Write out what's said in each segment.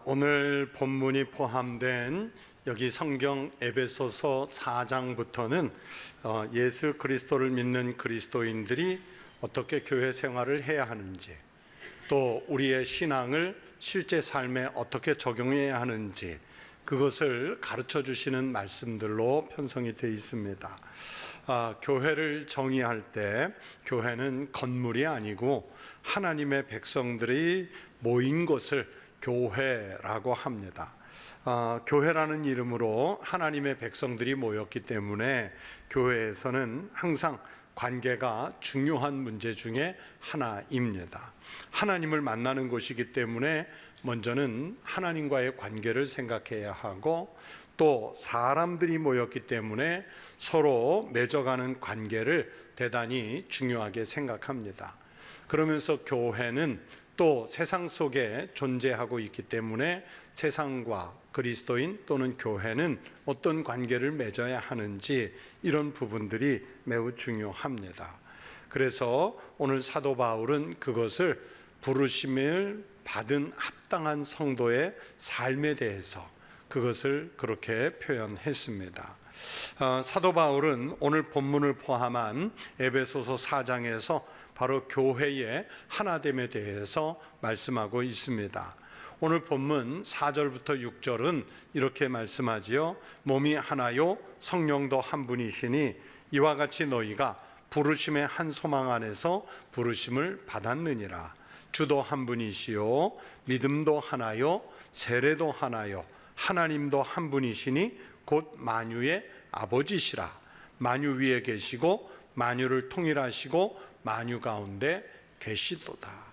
오늘 본문이 포함된 여기 성경 에베소서 4장부터는 예수 그리스도를 믿는 그리스도인들이 어떻게 교회 생활을 해야 하는지, 또 우리의 신앙을 실제 삶에 어떻게 적용해야 하는지 그것을 가르쳐 주시는 말씀들로 편성이 되어 있습니다. 교회를 정의할 때 교회는 건물이 아니고 하나님의 백성들이 모인 것을 교회라고 합니다. 교회라는 이름으로 하나님의 백성들이 모였기 때문에 교회에서는 항상 관계가 중요한 문제 중에 하나입니다. 하나님을 만나는 곳이기 때문에 먼저는 하나님과의 관계를 생각해야 하고, 또 사람들이 모였기 때문에 서로 맺어가는 관계를 대단히 중요하게 생각합니다. 그러면서 교회는 또 세상 속에 존재하고 있기 때문에 세상과 그리스도인 또는 교회는 어떤 관계를 맺어야 하는지, 이런 부분들이 매우 중요합니다. 그래서 오늘 사도 바울은 그것을 부르심을 받은 합당한 성도의 삶에 대해서 그것을 그렇게 표현했습니다. 사도 바울은 오늘 본문을 포함한 에베소서 4장에서 바로 교회의 하나됨에 대해서 말씀하고 있습니다. 오늘 본문 4절부터 6절은 이렇게 말씀하지요. 몸이 하나요 성령도 한 분이시니 이와 같이 너희가 부르심의 한 소망 안에서 부르심을 받았느니라. 주도 한 분이시요 믿음도 하나요 세례도 하나요 하나님도 한 분이시니 곧 만유의 아버지시라. 만유 위에 계시고 만유를 통일하시고 만유 가운데 계시도다.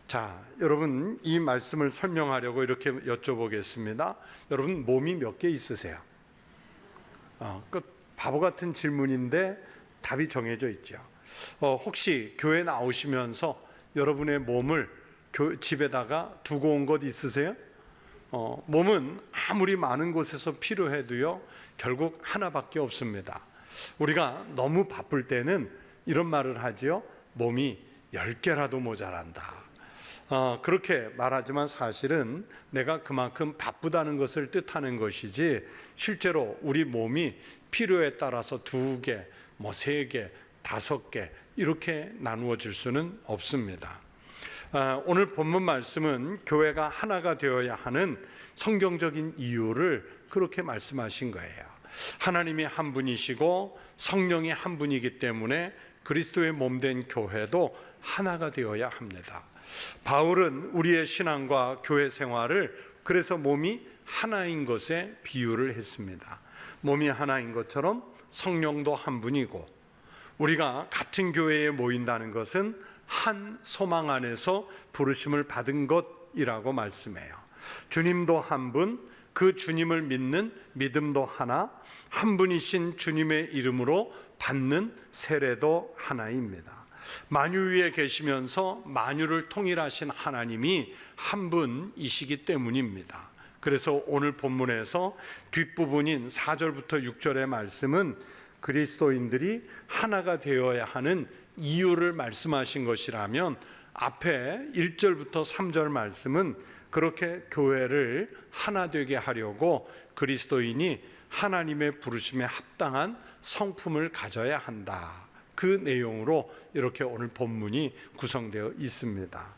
자, 여러분, 이 말씀을 설명하려고 이렇게 여쭤보겠습니다. 여러분, 몸이 몇 개 있으세요? 바보 같은 질문인데 답이 정해져 있죠. 혹시 교회 나오시면서 여러분의 몸을 집에다가 두고 온 것 있으세요? 몸은 아무리 많은 곳에서 필요해도요, 결국 하나밖에 없습니다. 우리가 너무 바쁠 때는 이런 말을 하지요. 몸이 10개라도 모자란다. 그렇게 말하지만 사실은 내가 그만큼 바쁘다는 것을 뜻하는 것이지, 실제로 우리 몸이 필요에 따라서 2개, 3개, 5개 이렇게 나누어질 수는 없습니다. 오늘 본문 말씀은 교회가 하나가 되어야 하는 성경적인 이유를 그렇게 말씀하신 거예요. 하나님이 한 분이시고 성령이 한 분이기 때문에 그리스도의 몸된 교회도 하나가 되어야 합니다. 바울은 우리의 신앙과 교회 생활을 그래서 몸이 하나인 것에 비유를 했습니다. 몸이 하나인 것처럼 성령도 한 분이고, 우리가 같은 교회에 모인다는 것은 한 소망 안에서 부르심을 받은 것이라고 말씀해요. 주님도 한 분, 그 주님을 믿는 믿음도 하나, 한 분이신 주님의 이름으로 받는 세례도 하나입니다. 만유 위에 계시면서 만유를 통일하신 하나님이 한 분이시기 때문입니다. 그래서 오늘 본문에서 뒷부분인 4절부터 6절의 말씀은 그리스도인들이 하나가 되어야 하는 이유를 말씀하신 것이라면, 앞에 1절부터 3절 말씀은 그렇게 교회를 하나 되게 하려고 그리스도인이 하나님의 부르심에 합당한 성품을 가져야 한다. 그 내용으로 이렇게 오늘 본문이 구성되어 있습니다.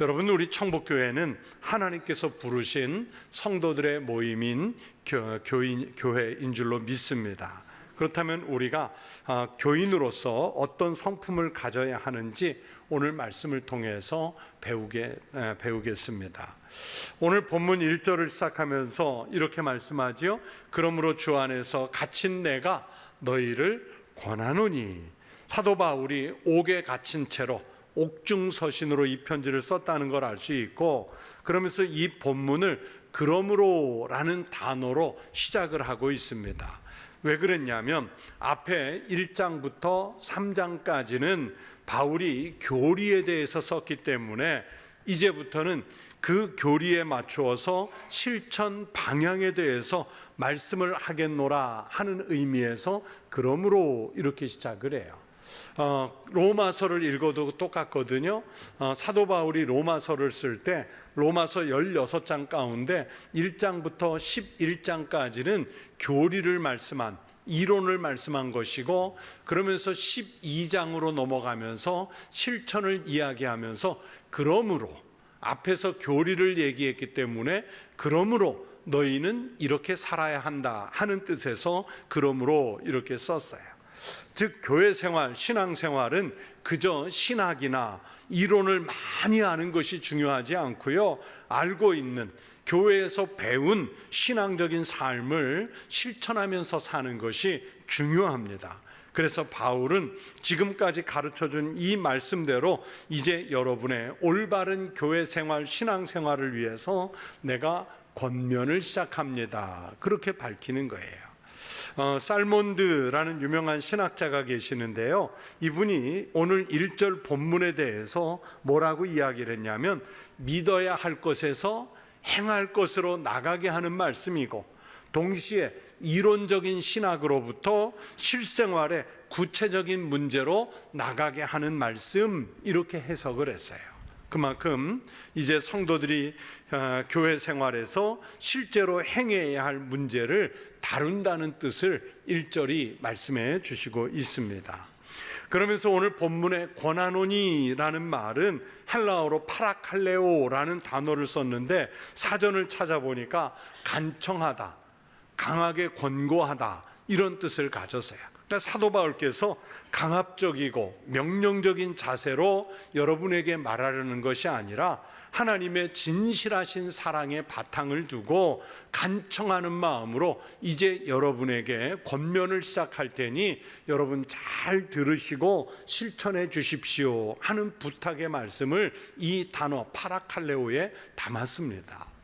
여러분, 우리 청복교회는 하나님께서 부르신 성도들의 모임인 교회인 줄로 믿습니다. 그렇다면 우리가 교인으로서 어떤 성품을 가져야 하는지 오늘 말씀을 통해서 배우겠습니다. 오늘 본문 1절을 시작하면서 이렇게 말씀하지요. 그러므로 주 안에서 갇힌 내가 너희를 권하노니. 사도 바울이 옥에 갇힌 채로 옥중서신으로 이 편지를 썼다는 걸 알 수 있고, 그러면서 이 본문을 그러므로라는 단어로 시작을 하고 있습니다. 왜 그랬냐면 앞에 1장부터 3장까지는 바울이 교리에 대해서 썼기 때문에 이제부터는 그 교리에 맞추어서 실천 방향에 대해서 말씀을 하겠노라 하는 의미에서 그러므로 이렇게 시작을 해요. 로마서를 읽어도 똑같거든요. 사도 바울이 로마서를 쓸 때 로마서 16장 가운데 1장부터 11장까지는 교리를 말씀한, 이론을 말씀한 것이고, 그러면서 12장으로 넘어가면서 실천을 이야기하면서, 그러므로 앞에서 교리를 얘기했기 때문에 그러므로 너희는 이렇게 살아야 한다 하는 뜻에서 그러므로 이렇게 썼어요. 즉 교회 생활, 신앙 생활은 그저 신학이나 이론을 많이 아는 것이 중요하지 않고요, 알고 있는, 교회에서 배운 신앙적인 삶을 실천하면서 사는 것이 중요합니다. 그래서 바울은 지금까지 가르쳐준 이 말씀대로 이제 여러분의 올바른 교회 생활, 신앙 생활을 위해서 내가 권면을 시작합니다, 그렇게 밝히는 거예요. 살몬드라는 유명한 신학자가 계시는데요, 이분이 오늘 1절 본문에 대해서 뭐라고 이야기를 했냐면, 믿어야 할 것에서 행할 것으로 나가게 하는 말씀이고, 동시에 이론적인 신학으로부터 실생활의 구체적인 문제로 나가게 하는 말씀, 이렇게 해석을 했어요. 그만큼 이제 성도들이 교회 생활에서 실제로 행해야 할 문제를 다룬다는 뜻을 1절이 말씀해 주시고 있습니다. 그러면서 오늘 본문의 권하노니라는 말은 헬라어로 파라칼레오라는 단어를 썼는데, 사전을 찾아보니까 간청하다, 강하게 권고하다, 이런 뜻을 가졌어요. 그러니까 사도 바울께서 강압적이고 명령적인 자세로 여러분에게 말하려는 것이 아니라 하나님의 진실하신 사랑의 바탕을 두고 간청하는 마음으로 이제 여러분에게 권면을 시작할 테니 여러분 잘 들으시고 실천해 주십시오 하는 부탁의 말씀을 이 단어 파라칼레오에 담았습니다.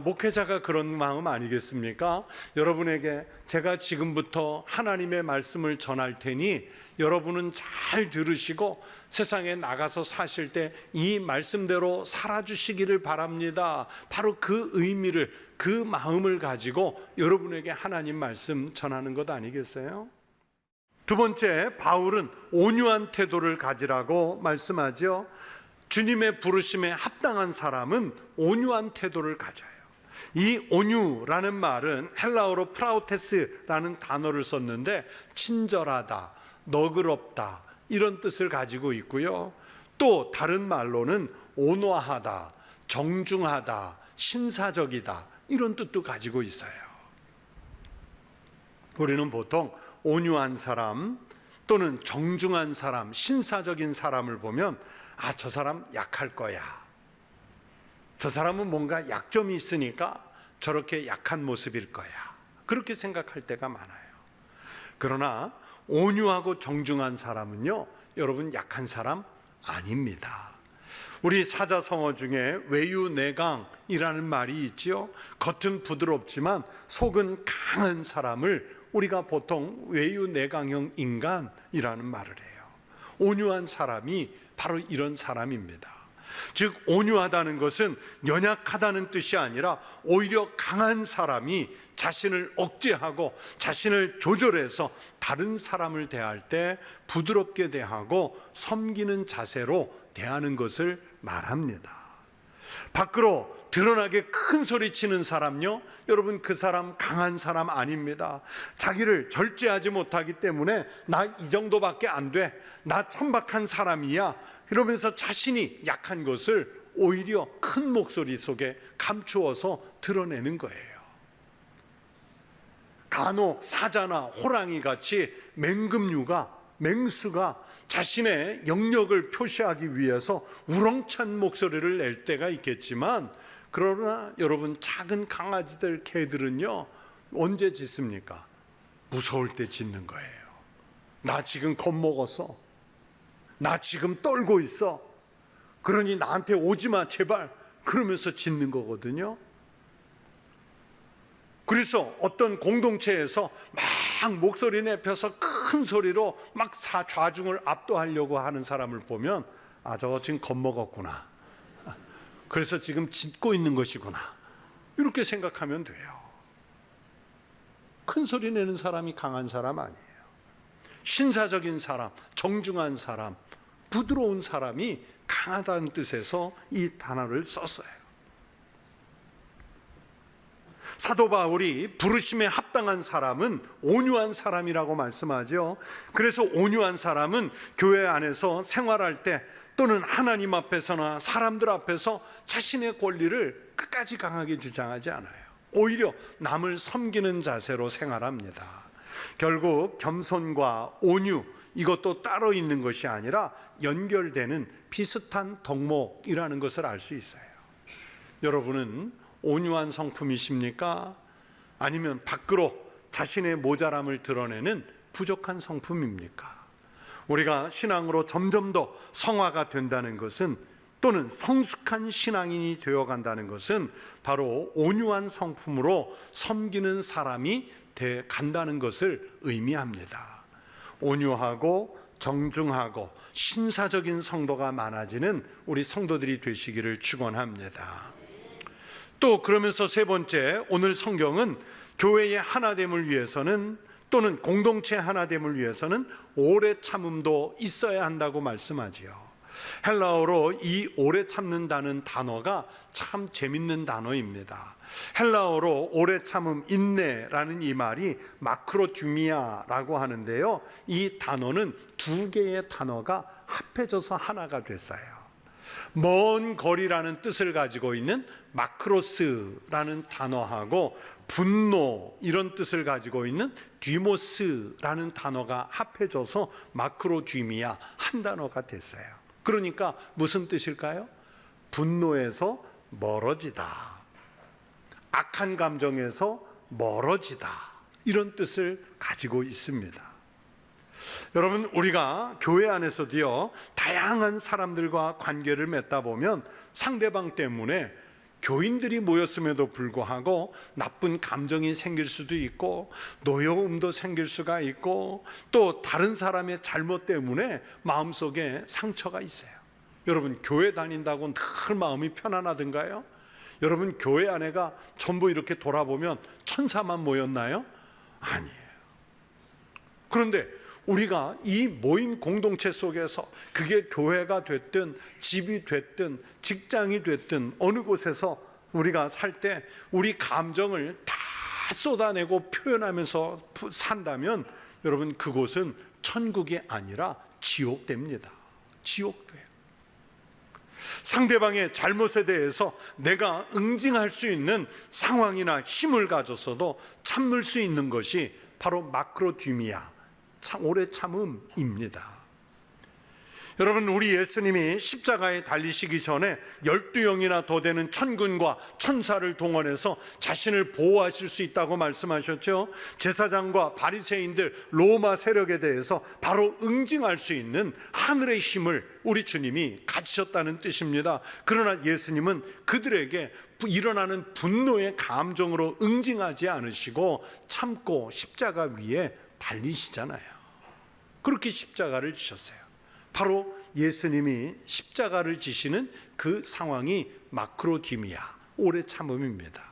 목회자가 그런 마음 아니겠습니까? 여러분에게 제가 지금부터 하나님의 말씀을 전할 테니 여러분은 잘 들으시고 세상에 나가서 사실 때 이 말씀대로 살아주시기를 바랍니다. 바로 그 의미를, 그 마음을 가지고 여러분에게 하나님 말씀 전하는 것 아니겠어요? 두 번째, 바울은 온유한 태도를 가지라고 말씀하죠. 주님의 부르심에 합당한 사람은 온유한 태도를 가져요. 이 온유라는 말은 헬라어로 프라우테스라는 단어를 썼는데 친절하다, 너그럽다, 이런 뜻을 가지고 있고요. 또 다른 말로는 온화하다, 정중하다, 신사적이다, 이런 뜻도 가지고 있어요. 우리는 보통 온유한 사람 또는 정중한 사람, 신사적인 사람을 보면 저 사람 약할 거야, 저 사람은 뭔가 약점이 있으니까 저렇게 약한 모습일 거야, 그렇게 생각할 때가 많아요. 그러나 온유하고 정중한 사람은요, 여러분 약한 사람 아닙니다. 우리 사자성어 중에 외유내강이라는 말이 있지요. 겉은 부드럽지만 속은 강한 사람을 우리가 보통 외유내강형 인간이라는 말을 해요. 온유한 사람이 바로 이런 사람입니다. 즉 온유하다는 것은 연약하다는 뜻이 아니라 오히려 강한 사람이 자신을 억제하고 자신을 조절해서 다른 사람을 대할 때 부드럽게 대하고 섬기는 자세로 대하는 것을 말합니다. 밖으로 드러나게 큰 소리 치는 사람요, 여러분 그 사람 강한 사람 아닙니다. 자기를 절제하지 못하기 때문에 나 이 정도밖에 안 돼, 나 천박한 사람이야, 이러면서 자신이 약한 것을 오히려 큰 목소리 속에 감추어서 드러내는 거예요. 간혹 사자나 호랑이 같이 맹금류가, 맹수가 자신의 영역을 표시하기 위해서 우렁찬 목소리를 낼 때가 있겠지만, 그러나 여러분 작은 강아지들, 개들은요 언제 짖습니까? 무서울 때 짖는 거예요. 나 지금 겁먹었어, 나 지금 떨고 있어, 그러니 나한테 오지마 제발, 그러면서 짖는 거거든요. 그래서 어떤 공동체에서 막 목소리 내펴서 큰 소리로 막 좌중을 압도하려고 하는 사람을 보면 저거 지금 겁먹었구나, 그래서 지금 짖고 있는 것이구나, 이렇게 생각하면 돼요. 큰 소리 내는 사람이 강한 사람 아니에요. 신사적인 사람, 정중한 사람, 부드러운 사람이 강하다는 뜻에서 이 단어를 썼어요. 사도 바울이 부르심에 합당한 사람은 온유한 사람이라고 말씀하죠. 그래서 온유한 사람은 교회 안에서 생활할 때 또는 하나님 앞에서나 사람들 앞에서 자신의 권리를 끝까지 강하게 주장하지 않아요. 오히려 남을 섬기는 자세로 생활합니다. 결국 겸손과 온유, 이것도 따로 있는 것이 아니라 연결되는 비슷한 덕목이라는 것을 알 수 있어요. 여러분은 온유한 성품이십니까? 아니면 밖으로 자신의 모자람을 드러내는 부족한 성품입니까? 우리가 신앙으로 점점 더 성화가 된다는 것은, 또는 성숙한 신앙인이 되어간다는 것은 바로 온유한 성품으로 섬기는 사람이 돼 간다는 것을 의미합니다. 온유하고 정중하고 신사적인 성도가 많아지는 우리 성도들이 되시기를 축원합니다. 또 그러면서 세 번째, 오늘 성경은 교회의 하나됨을 위해서는, 또는 공동체 하나됨을 위해서는 오래 참음도 있어야 한다고 말씀하지요. 헬라어로 이 오래 참는다는 단어가 참 재밌는 단어입니다. 헬라어로 오래 참음, 인내라는 이 말이 마크로듀미아라고 하는데요, 이 단어는 두 개의 단어가 합해져서 하나가 됐어요. 먼 거리라는 뜻을 가지고 있는 마크로스라는 단어하고 분노, 이런 뜻을 가지고 있는 디모스라는 단어가 합해져서 마크로듀미아, 한 단어가 됐어요. 그러니까 무슨 뜻일까요? 분노에서 멀어지다, 악한 감정에서 멀어지다, 이런 뜻을 가지고 있습니다. 여러분, 우리가 교회 안에서도요, 다양한 사람들과 관계를 맺다 보면 상대방 때문에 교인들이 모였음에도 불구하고 나쁜 감정이 생길 수도 있고, 노여움도 생길 수가 있고, 또 다른 사람의 잘못 때문에 마음속에 상처가 있어요. 여러분, 교회 다닌다고 늘 마음이 편안하던가요? 여러분, 교회 안에가 전부 이렇게 돌아보면 천사만 모였나요? 아니에요. 그런데 우리가 이 모임 공동체 속에서, 그게 교회가 됐든 집이 됐든 직장이 됐든 어느 곳에서 우리가 살 때 우리 감정을 다 쏟아내고 표현하면서 산다면, 여러분, 그곳은 천국이 아니라 지옥됩니다. 지옥돼요. 상대방의 잘못에 대해서 내가 응징할 수 있는 상황이나 힘을 가졌어도 참을 수 있는 것이 바로 마크로듀미아, 오래 참음입니다. 여러분, 우리 예수님이 십자가에 달리시기 전에 12영이나 더 되는 천군과 천사를 동원해서 자신을 보호하실 수 있다고 말씀하셨죠. 제사장과 바리새인들, 로마 세력에 대해서 바로 응징할 수 있는 하늘의 힘을 우리 주님이 가지셨다는 뜻입니다. 그러나 예수님은 그들에게 일어나는 분노의 감정으로 응징하지 않으시고 참고 십자가 위에 달리시잖아요. 그렇게 십자가를 지셨어요. 바로 예수님이 십자가를 지시는 그 상황이 마크로듀미아, 오래 참음입니다.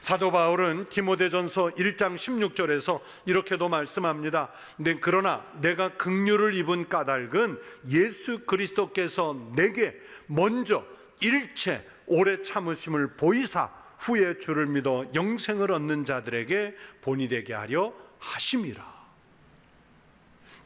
사도 바울은 디모데전서 1장 16절에서 이렇게도 말씀합니다. 그러나 내가 긍휼을 입은 까닭은 예수 그리스도께서 내게 먼저 일체 오래 참으심을 보이사 후에 주를 믿어 영생을 얻는 자들에게 본이 되게 하려 하심이라.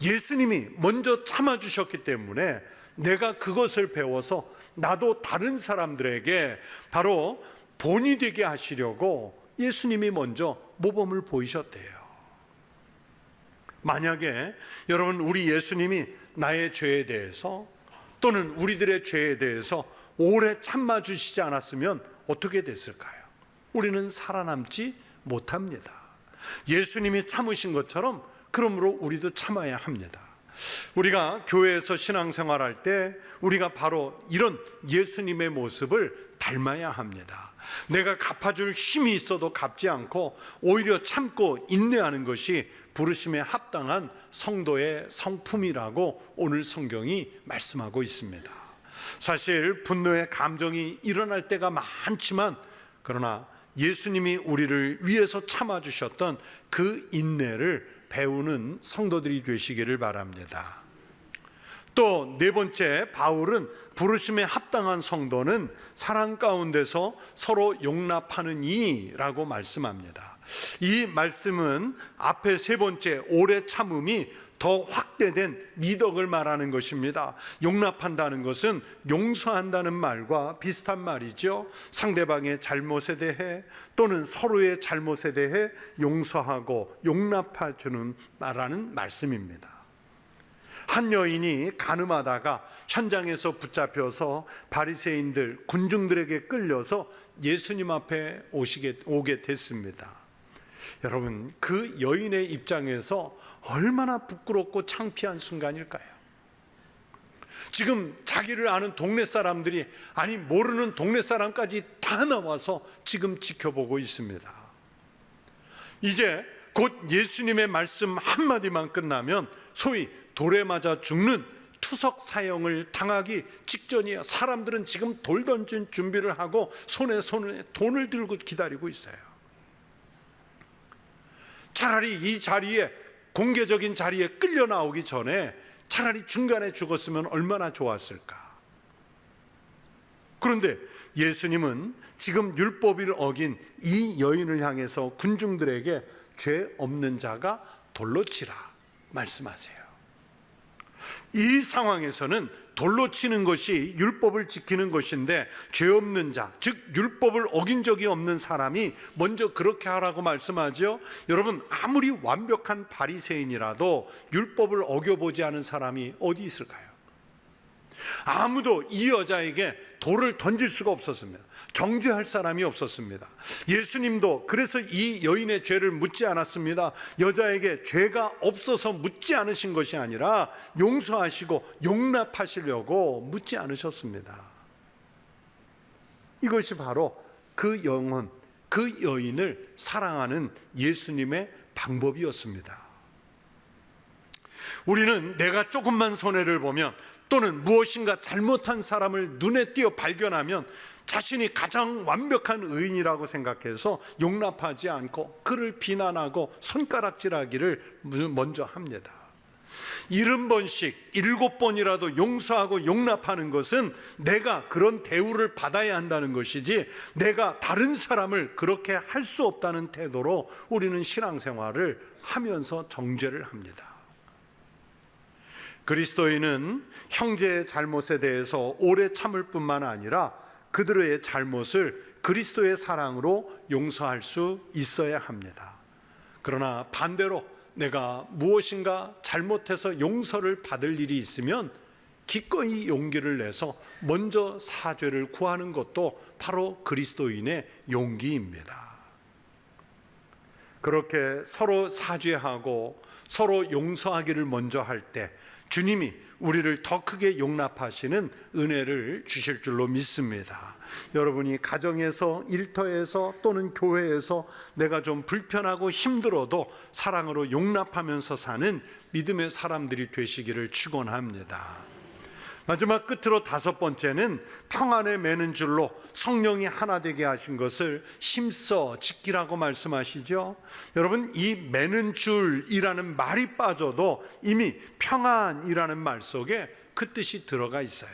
예수님이 먼저 참아주셨기 때문에 내가 그것을 배워서 나도 다른 사람들에게 바로 본이 되게 하시려고 예수님이 먼저 모범을 보이셨대요. 만약에 여러분, 우리 예수님이 나의 죄에 대해서 또는 우리들의 죄에 대해서 오래 참아주시지 않았으면 어떻게 됐을까요? 우리는 살아남지 못합니다. 예수님이 참으신 것처럼 그러므로 우리도 참아야 합니다. 우리가 교회에서 신앙생활할 때 우리가 바로 이런 예수님의 모습을 닮아야 합니다. 내가 갚아줄 힘이 있어도 갚지 않고 오히려 참고 인내하는 것이 부르심에 합당한 성도의 성품이라고 오늘 성경이 말씀하고 있습니다. 사실 분노의 감정이 일어날 때가 많지만, 그러나 예수님이 우리를 위해서 참아주셨던 그 인내를 배우는 성도들이 되시기를 바랍니다. 또 네 번째, 바울은 부르심에 합당한 성도는 사랑 가운데서 서로 용납하는 이라고 말씀합니다. 이 말씀은 앞에 세 번째, 오래 참음이 더 확대된 미덕을 말하는 것입니다. 용납한다는 것은 용서한다는 말과 비슷한 말이죠. 상대방의 잘못에 대해 또는 서로의 잘못에 대해 용서하고 용납해 주는 말하는 말씀입니다. 한 여인이 간음하다가 현장에서 붙잡혀서 바리새인들, 군중들에게 끌려서 예수님 앞에 오게 됐습니다. 여러분, 그 여인의 입장에서 얼마나 부끄럽고 창피한 순간일까요? 지금 자기를 아는 동네 사람들이, 아니 모르는 동네 사람까지 다 나와서 지금 지켜보고 있습니다. 이제 곧 예수님의 말씀 한마디만 끝나면 소위 돌에 맞아 죽는 투석 사형을 당하기 직전이에요. 사람들은 지금 돌 던진 준비를 하고 손에 돈을 들고 기다리고 있어요. 차라리 이 자리에, 공개적인 자리에 끌려 나오기 전에 차라리 중간에 죽었으면 얼마나 좋았을까. 그런데 예수님은 지금 율법을 어긴 이 여인을 향해서 군중들에게 죄 없는 자가 돌로 치라 말씀하세요. 이 상황에서는 돌로 치는 것이 율법을 지키는 것인데, 죄 없는 자, 즉 율법을 어긴 적이 없는 사람이 먼저 그렇게 하라고 말씀하죠. 여러분, 아무리 완벽한 바리새인이라도 율법을 어겨보지 않은 사람이 어디 있을까요? 아무도 이 여자에게 돌을 던질 수가 없었습니다. 정죄할 사람이 없었습니다. 예수님도 그래서 이 여인의 죄를 묻지 않았습니다. 여자에게 죄가 없어서 묻지 않으신 것이 아니라 용서하시고 용납하시려고 묻지 않으셨습니다. 이것이 바로 그 영혼, 그 여인을 사랑하는 예수님의 방법이었습니다. 우리는 내가 조금만 손해를 보면 또는 무엇인가 잘못한 사람을 눈에 띄어 발견하면 자신이 가장 완벽한 의인이라고 생각해서 용납하지 않고 그를 비난하고 손가락질하기를 먼저 합니다. 70번씩 7번이라도 용서하고 용납하는 것은 내가 그런 대우를 받아야 한다는 것이지, 내가 다른 사람을 그렇게 할 수 없다는 태도로 우리는 신앙생활을 하면서 정죄를 합니다. 그리스도인은 형제의 잘못에 대해서 오래 참을 뿐만 아니라 그들의 잘못을 그리스도의 사랑으로 용서할 수 있어야 합니다. 그러나 반대로 내가 무엇인가 잘못해서 용서를 받을 일이 있으면 기꺼이 용기를 내서 먼저 사죄를 구하는 것도 바로 그리스도인의 용기입니다. 그렇게 서로 사죄하고 서로 용서하기를 먼저 할 때 주님이 우리를 더 크게 용납하시는 은혜를 주실 줄로 믿습니다. 여러분이 가정에서, 일터에서 또는 교회에서 내가 좀 불편하고 힘들어도 사랑으로 용납하면서 사는 믿음의 사람들이 되시기를 축원합니다. 마지막 끝으로 5번째는 평안에 매는 줄로 성령이 하나 되게 하신 것을 힘써 지키라고 말씀하시죠. 여러분, 이 매는 줄이라는 말이 빠져도 이미 평안이라는 말 속에 그 뜻이 들어가 있어요.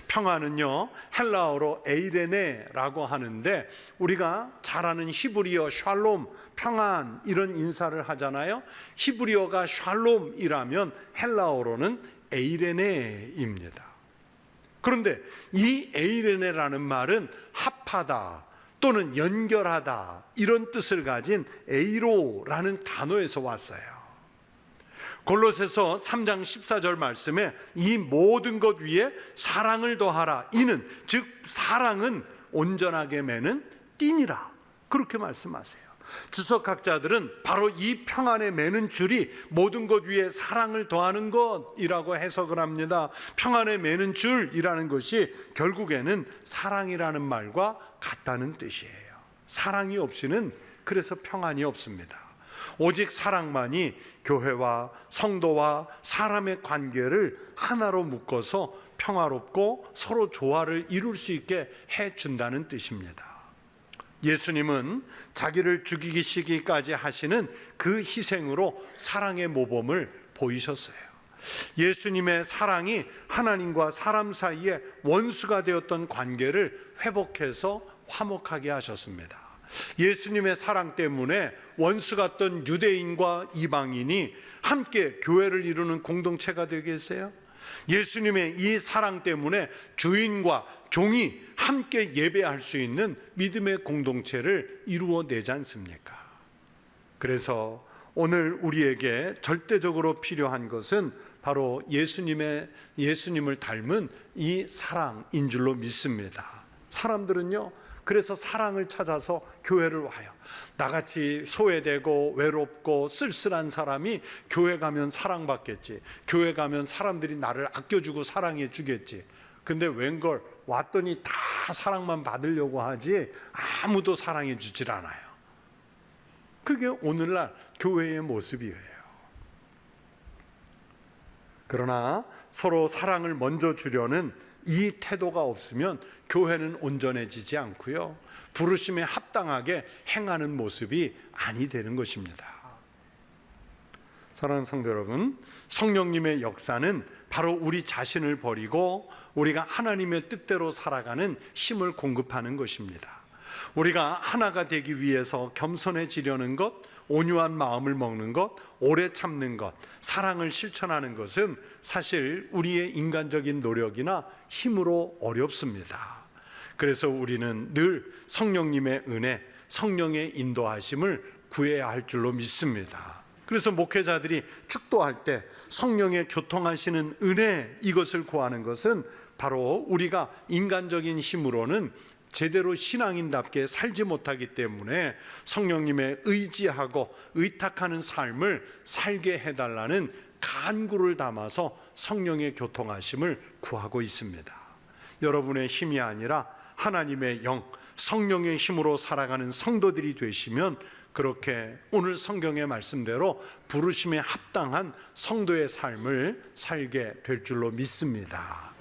평안은요, 헬라어로 에이레네라고 하는데, 우리가 잘 아는 히브리어 샬롬, 평안 이런 인사를 하잖아요. 히브리어가 샬롬이라면 헬라어로는 에이레네입니다. 그런데 이 에이레네라는 말은 합하다 또는 연결하다 이런 뜻을 가진 에이로라는 단어에서 왔어요. 골로새서 3장 14절 말씀에 이 모든 것 위에 사랑을 더하라. 이는 즉 사랑은 온전하게 매는 띠니라. 그렇게 말씀하세요. 주석학자들은 바로 이 평안에 매는 줄이 모든 것 위에 사랑을 더하는 것이라고 해석을 합니다. 평안에 매는 줄이라는 것이 결국에는 사랑이라는 말과 같다는 뜻이에요. 사랑이 없이는 그래서 평안이 없습니다. 오직 사랑만이 교회와 성도와 사람의 관계를 하나로 묶어서 평화롭고 서로 조화를 이룰 수 있게 해준다는 뜻입니다. 예수님은 자기를 죽이시기까지 하시는 그 희생으로 사랑의 모범을 보이셨어요. 예수님의 사랑이 하나님과 사람 사이에 원수가 되었던 관계를 회복해서 화목하게 하셨습니다. 예수님의 사랑 때문에 원수 같던 유대인과 이방인이 함께 교회를 이루는 공동체가 되겠어요? 예수님의 이 사랑 때문에 주인과 종이 함께 예배할 수 있는 믿음의 공동체를 이루어내지 않습니까? 그래서 오늘 우리에게 절대적으로 필요한 것은 바로 예수님을 닮은 이 사랑인 줄로 믿습니다. 사람들은요, 그래서 사랑을 찾아서 교회를 와요. 나같이 소외되고 외롭고 쓸쓸한 사람이 교회 가면 사랑받겠지, 교회 가면 사람들이 나를 아껴주고 사랑해 주겠지. 근데 웬걸 왔더니 다 사랑만 받으려고 하지 아무도 사랑해 주질 않아요. 그게 오늘날 교회의 모습이에요. 그러나 서로 사랑을 먼저 주려는 이 태도가 없으면 교회는 온전해지지 않고요, 부르심에 합당하게 행하는 모습이 아니 되는 것입니다. 사랑하는 성도 여러분, 성령님의 역사는 바로 우리 자신을 버리고 우리가 하나님의 뜻대로 살아가는 힘을 공급하는 것입니다. 우리가 하나가 되기 위해서 겸손해지려는 것, 온유한 마음을 먹는 것, 오래 참는 것, 사랑을 실천하는 것은 사실 우리의 인간적인 노력이나 힘으로 어렵습니다. 그래서 우리는 늘 성령님의 은혜, 성령의 인도하심을 구해야 할 줄로 믿습니다. 그래서 목회자들이 축도할 때 성령의 교통하시는 은혜, 이것을 구하는 것은 바로 우리가 인간적인 힘으로는 제대로 신앙인답게 살지 못하기 때문에 성령님의 의지하고 의탁하는 삶을 살게 해달라는 간구를 담아서 성령의 교통하심을 구하고 있습니다. 여러분의 힘이 아니라 하나님의 영, 성령의 힘으로 살아가는 성도들이 되시면 그렇게 오늘 성경의 말씀대로 부르심에 합당한 성도의 삶을 살게 될 줄로 믿습니다.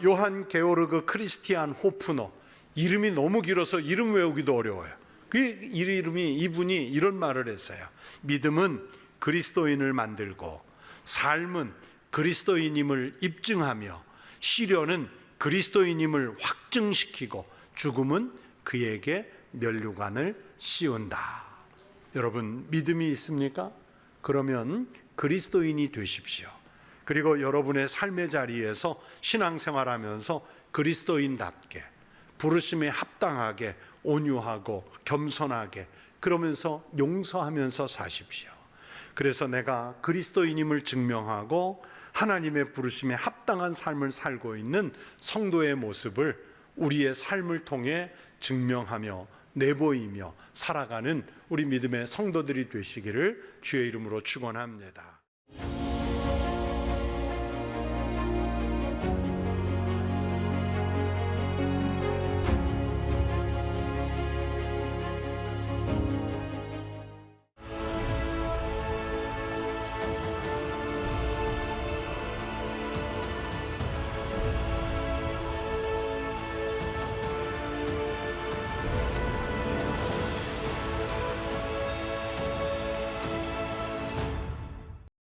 요한 게오르그 크리스티안 호프너, 이름이 너무 길어서 이름 외우기도 어려워요. 이분이 이런 말을 했어요. 믿음은 그리스도인을 만들고, 삶은 그리스도인임을 입증하며, 시련은 그리스도인임을 확증시키고, 죽음은 그에게 면류관을 씌운다. 여러분, 믿음이 있습니까? 그러면 그리스도인이 되십시오. 그리고 여러분의 삶의 자리에서 신앙생활하면서 그리스도인답게, 부르심에 합당하게, 온유하고 겸손하게, 그러면서 용서하면서 사십시오. 그래서 내가 그리스도인임을 증명하고 하나님의 부르심에 합당한 삶을 살고 있는 성도의 모습을 우리의 삶을 통해 증명하며 내보이며 살아가는 우리 믿음의 성도들이 되시기를 주의 이름으로 축원합니다.